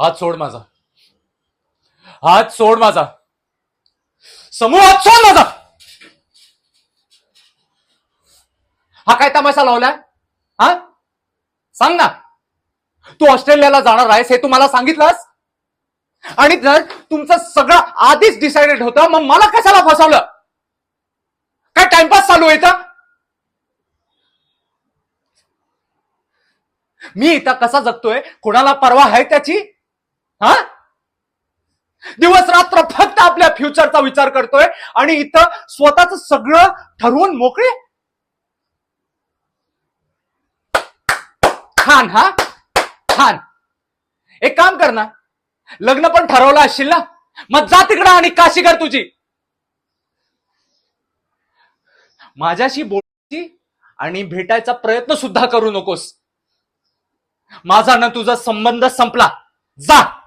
हात सोड माझा. हात सोड माझा. समू, हात सोड माझा. हा काय तमाशा लावलाय? हा, सांग ना. तू ऑस्ट्रेलियाला जाणार आहेस हे तू मला सांगितलंस? आणि जर तुमचं सगळं आधीच डिसाइडेड होतं, मग मला कशाला फसवलं? काय टाइमपास चालू आहे इथं? मी इथं कसा जगतोय कोणाला परवा आहे त्याची? हा, दिवस रात्र फक्त आपल्या फ्युचरचा विचार करतोय आणि इथं स्वतःच सगळं ठरवून मोकळे. छान. हा, छान. एक काम कर ना, लग्न पण ठरवलं असशील ना, मग जा तिकडं आणि काशी कर तुझी. माझ्याशी बोलायची आणि भेटायचा प्रयत्न सुद्धा करू नकोस. माझा ना तुझा संबंध संपला. जा.